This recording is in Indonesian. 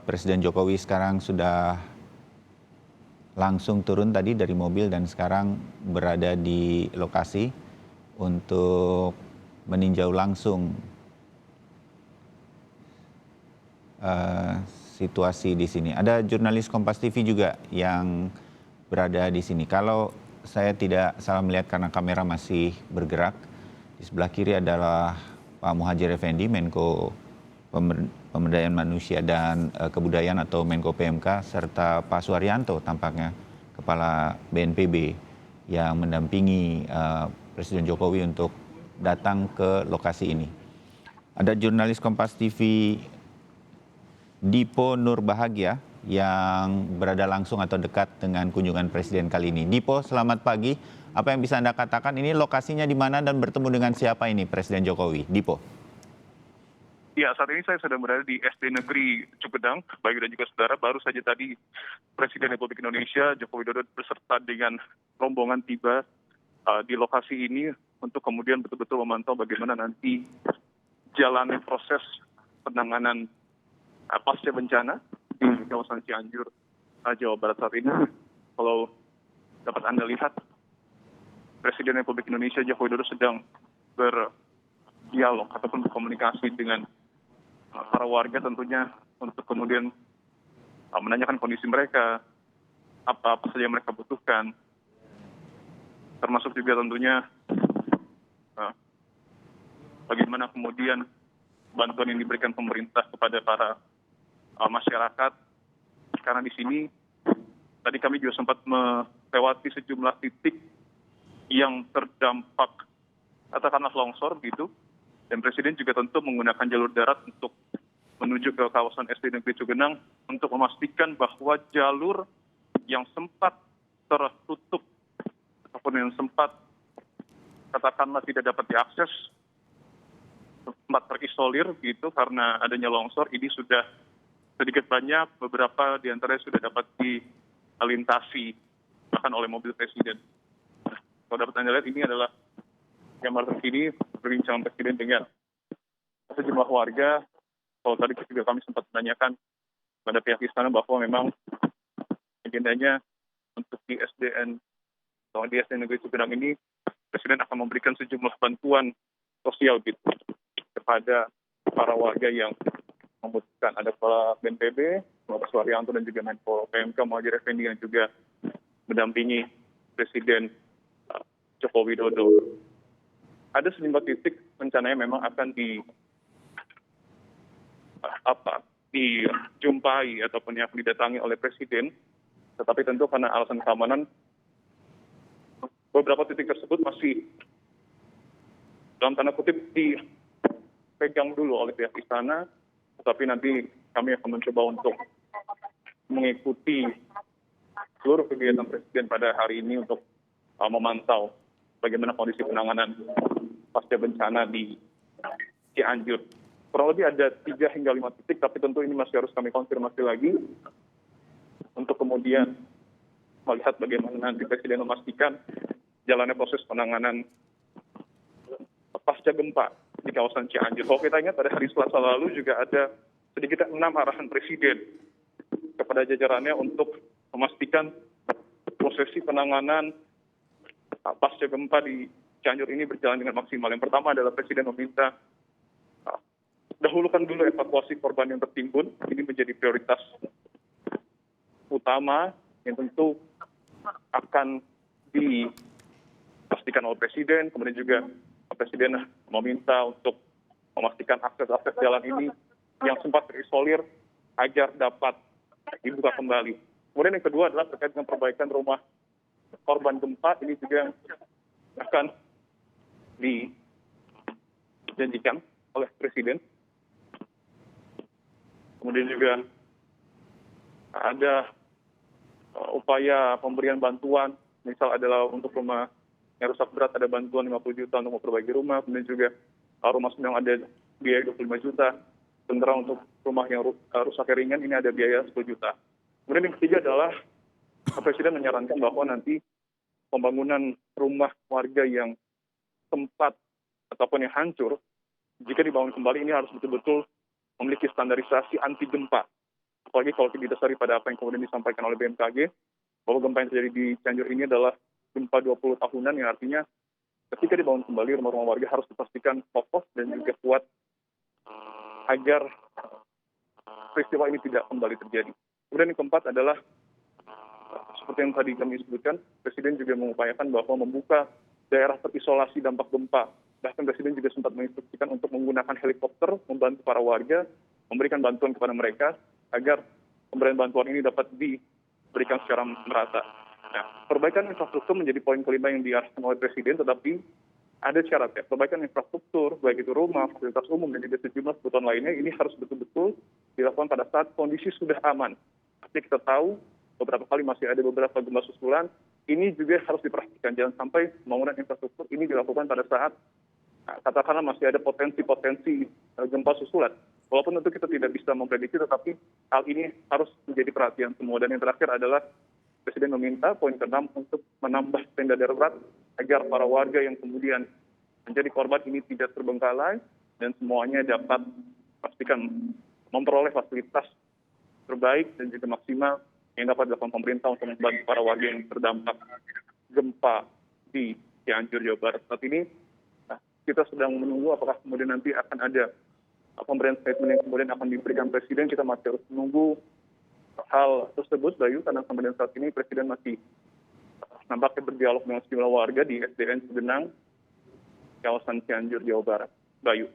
Presiden Jokowi sekarang sudah langsung turun tadi dari mobil dan sekarang berada di lokasi untuk meninjau langsung situasi di sini. Ada jurnalis Kompas TV juga yang berada di sini. Kalau saya tidak salah melihat karena kamera masih bergerak, di sebelah kiri adalah Pak Muhadjir Effendi, Menko Pemberdayaan Manusia dan Kebudayaan atau Menko PMK, serta Pak Suharyanto tampaknya, Kepala BNPB yang mendampingi Presiden Jokowi untuk datang ke lokasi ini. Ada jurnalis Kompas TV Dipo Nurbahagia yang berada langsung atau dekat dengan kunjungan Presiden kali ini. Dipo, selamat pagi. Apa yang bisa Anda katakan, ini lokasinya di mana dan bertemu dengan siapa ini Presiden Jokowi? Dipo. Ya, saat ini saya sedang berada di SD Negeri Cukedang. Baik dan juga saudara, baru saja tadi Presiden Republik Indonesia Joko Widodo beserta dengan rombongan tiba di lokasi ini untuk kemudian betul-betul memantau bagaimana nanti jalannya proses penanganan pasca bencana di kawasan Cianjur, Jawa Barat saat ini. Kalau dapat Anda lihat, Presiden Republik Indonesia Joko Widodo sedang berdialog ataupun berkomunikasi dengan para warga tentunya untuk kemudian menanyakan kondisi mereka, apa saja yang mereka butuhkan, termasuk juga tentunya bagaimana kemudian bantuan yang diberikan pemerintah kepada para masyarakat. Karena di sini tadi kami juga sempat melewati sejumlah titik yang terdampak katakanlah longsor gitu, dan Presiden juga tentu menggunakan jalur darat untuk menuju ke kawasan SD Negeri Cukedang untuk memastikan bahwa jalur yang sempat tertutup ataupun yang sempat katakanlah tidak dapat diakses, sempat terisolir gitu karena adanya longsor, ini sudah sedikit banyak beberapa di antaranya sudah dapat dilintasi bahkan oleh mobil Presiden. Nah, kalau dapat Anda lihat, ini adalah gambar terkini perbincangan Presiden dengan sejumlah warga. Kalau tadi juga kami sempat menanyakan pada pihak istana bahwa memang agendanya untuk di SDN atau di SD Negeri Cukedang ini Presiden akan memberikan sejumlah bantuan sosial gitu kepada para warga yang membutuhkan. Ada Kepala BNPB, Bapak Suharyanto, dan juga Menko PMK Muhadjir Effendi yang juga mendampingi Presiden Joko Widodo. Ada sejumlah titik rencananya memang akan dijumpai ataupun yang didatangi oleh Presiden, tetapi tentu karena alasan keamanan beberapa titik tersebut masih dalam tanda kutip dipegang dulu oleh pihak istana. Tetapi nanti kami akan mencoba untuk mengikuti seluruh kegiatan Presiden pada hari ini untuk memantau bagaimana kondisi penanganan pasca bencana di Cianjur. Kurang lebih ada 3 hingga 5 titik, tapi tentu ini masih harus kami konfirmasi lagi untuk kemudian melihat bagaimana nanti Presiden memastikan jalannya proses penanganan pasca gempa di kawasan Cianjur. Kalau kita ingat pada hari Selasa lalu juga ada sedikitnya 6 arahan Presiden kepada jajarannya untuk memastikan prosesi penanganan pasca gempa di Cianjur ini berjalan dengan maksimal. Yang pertama adalah Presiden meminta dahulukan dulu evakuasi korban yang tertimbun. Ini menjadi prioritas utama yang tentu akan dipastikan oleh Presiden. Kemudian juga Presiden meminta untuk memastikan akses jalan ini yang sempat terisolir agar dapat dibuka kembali. Kemudian yang kedua adalah terkait dengan perbaikan rumah korban gempa. Ini juga akan dijanjikan oleh Presiden. Kemudian juga ada upaya pemberian bantuan, misal adalah untuk rumah yang rusak berat ada bantuan 50 juta untuk memperbaiki rumah, kemudian juga rumah sedang ada biaya 25 juta, sementara untuk rumah yang rusak ringan ini ada biaya 10 juta. Kemudian yang ketiga adalah Presiden menyarankan bahwa nanti pembangunan rumah warga yang sempat ataupun yang hancur, jika dibangun kembali ini harus betul-betul memiliki standarisasi anti gempa. Apalagi kalau didasari pada apa yang kemudian disampaikan oleh BMKG, bahwa gempa yang terjadi di Cianjur ini adalah gempa 20 tahunan, yang artinya ketika dibangun kembali rumah-rumah warga harus dipastikan kokoh dan juga kuat agar peristiwa ini tidak kembali terjadi. Kemudian yang keempat adalah seperti yang tadi kami sebutkan, Presiden juga mengupayakan bahwa membuka daerah terisolasi dampak gempa. Bahkan Presiden juga sempat menginstruksikan untuk menggunakan helikopter membantu para warga, memberikan bantuan kepada mereka agar pemberian bantuan ini dapat diberikan secara merata. Nah, perbaikan infrastruktur menjadi poin kelima yang diarahkan oleh Presiden, tetapi ada syaratnya. Perbaikan infrastruktur, baik itu rumah, fasilitas umum, dan juga sejumlah kebutuhan lainnya, ini harus betul-betul dilakukan pada saat kondisi sudah aman. Tapi kita tahu beberapa kali masih ada beberapa gempa susulan, ini juga harus diperhatikan. Jangan sampai pembangunan infrastruktur ini dilakukan pada saat katakanlah masih ada potensi-potensi gempa susulan. Walaupun tentu kita tidak bisa memprediksi, tetapi hal ini harus menjadi perhatian semua. Dan yang terakhir adalah Presiden meminta poin ke-6 untuk menambah tenda darurat agar para warga yang kemudian menjadi korban ini tidak terbengkalai dan semuanya dapat pastikan memperoleh fasilitas terbaik dan juga maksimal yang dapat dilakukan pemerintah untuk membantu para warga yang terdampak gempa di Cianjur, Jawa Barat. Saat ini kita sedang menunggu apakah kemudian nanti akan ada pemberian statement yang kemudian akan diberikan Presiden. Kita masih harus menunggu hal tersebut, Bayu, karena kemudian saat ini Presiden masih nampaknya berdialog dengan sejumlah warga di SDN Cugenang, kawasan Cianjur, Jawa Barat. Bayu.